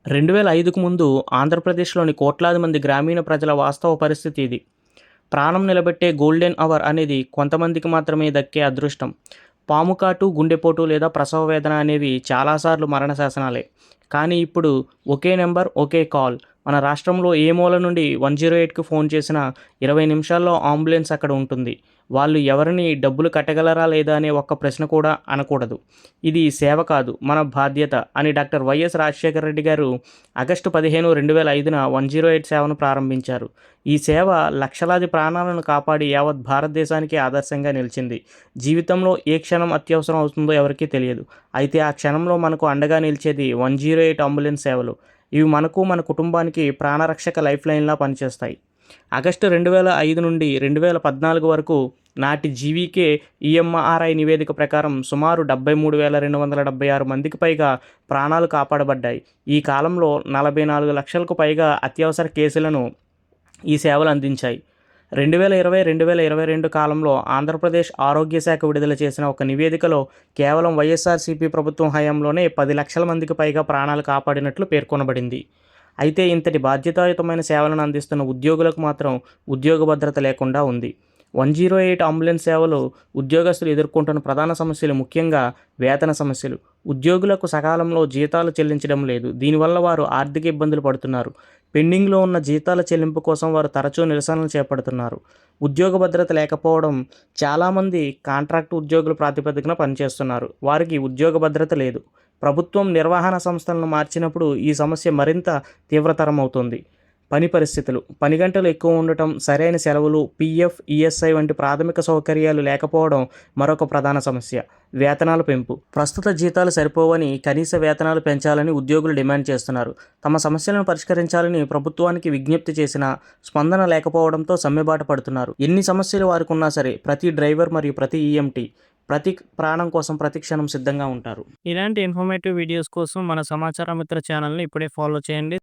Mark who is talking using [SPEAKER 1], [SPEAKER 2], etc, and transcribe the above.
[SPEAKER 1] 2005కు ముందు ఆంధ్రప్రదేశ్‌లోని కోట్లాది మంది గ్రామీణ ప్రజల వాస్తవ పరిస్థితి ఇది. ప్రాణం నిలబెట్టే గోల్డెన్ అవర్ అనేది కొంతమందికి మాత్రమే దక్కే అదృష్టం. పాము కాటు, గుండెపోటు లేదా ప్రసవ వేదన అనేవి చాలా సార్లు మరణ శాసనాలే. కానీ ఇప్పుడు ఒకే నంబర్, ఒకే కాల్. మన రాష్ట్రంలో ఏ మూల నుండి 108కి ఫోన్ చేసినా 20 నిమిషాల్లో అంబులెన్స్ అక్కడ ఉంటుంది. వాళ్ళు ఎవరిని డబ్బులు కట్టగలరా లేదా అనే ఒక్క ప్రశ్న కూడా అనకూడదు. ఇది సేవ కాదు, మన బాధ్యత అని డాక్టర్ వైఎస్ రాజశేఖర రెడ్డి గారు ఆగస్టు 15, 2005న 108 సేవను ప్రారంభించారు. ఈ సేవ లక్షలాది ప్రాణాలను కాపాడి యావత్ భారతదేశానికి ఆదర్శంగా నిలిచింది. జీవితంలో ఏ క్షణం అత్యవసరం అవుతుందో ఎవరికీ తెలియదు. అయితే ఆ క్షణంలో మనకు అండగా నిలిచేది 108 అంబులెన్స్ సేవలు. ఇవి మనకు, మన కుటుంబానికి ప్రాణరక్షక లైఫ్ లైన్‌లా పనిచేస్తాయి. ఆగస్టు 2005 నుండి 2014 వరకు నాటి జీవీకే ఈఎంఆర్ఐ నివేదిక ప్రకారం సుమారు 73,276 మందికి పైగా ప్రాణాలు కాపాడబడ్డాయి. ఈ కాలంలో 44 లక్షలకు పైగా అత్యవసర కేసులను ఈ సేవలు అందించాయి. 2020, 2022 కాలంలో ఆంధ్రప్రదేశ్ ఆరోగ్య శాఖ విడుదల చేసిన ఒక నివేదికలో కేవలం వైఎస్ఆర్సీపీ ప్రభుత్వం హయాంలోనే 10 లక్షల మందికి పైగా ప్రాణాలు కాపాడినట్లు పేర్కొనబడింది. అయితే ఇంతటి బాధ్యతాయుతమైన సేవలను అందిస్తున్న ఉద్యోగులకు మాత్రం ఉద్యోగ భద్రత లేకుండా ఉంది. 108 అంబులెన్స్ సేవలు ఉద్యోగస్తులు ఎదుర్కొంటున్న ప్రధాన సమస్యలు ముఖ్యంగా వేతన సమస్యలు. ఉద్యోగులకు సకాలంలో జీతాలు చెల్లించడం లేదు. దీనివల్ల వారు ఆర్థిక ఇబ్బందులు పడుతున్నారు. పెండింగ్లో ఉన్న జీతాల చెల్లింపు కోసం వారు తరచూ నిరసనలు చేపడుతున్నారు. ఉద్యోగ భద్రత లేకపోవడం, చాలామంది కాంట్రాక్టు ఉద్యోగుల ప్రాతిపదికన పనిచేస్తున్నారు. వారికి ఉద్యోగ భద్రత లేదు. ప్రభుత్వం నిర్వహణ సంస్థలను మార్చినప్పుడు ఈ సమస్య మరింత తీవ్రతరం అవుతుంది. పని పరిస్థితులు, పని గంటలు ఎక్కువ ఉండటం, సరైన సెలవులు, పీఎఫ్, ఈఎస్ఐ వంటి ప్రాథమిక సౌకర్యాలు లేకపోవడం మరొక ప్రధాన సమస్య. వేతనాల పెంపు, ప్రస్తుత జీతాలు సరిపోవని కనీస వేతనాలు పెంచాలని ఉద్యోగులు డిమాండ్ చేస్తున్నారు. తమ సమస్యలను పరిష్కరించాలని ప్రభుత్వానికి విజ్ఞప్తి చేసినా స్పందన లేకపోవడంతో సమ్మెబాట పడుతున్నారు. ఎన్ని సమస్యలు వారికి ఉన్నా సరే ప్రతి డ్రైవర్ మరియు ప్రతి ఈఎంటీ ప్రతి ప్రాణం కోసం ప్రతి క్షణం సిద్ధంగా ఉంటారు.
[SPEAKER 2] ఇలాంటి ఇన్ఫర్మేటివ్ వీడియోస్ కోసం మన సమాచార మిత్ర ఛానల్ని ఇప్పుడే ఫాలో చేయండి.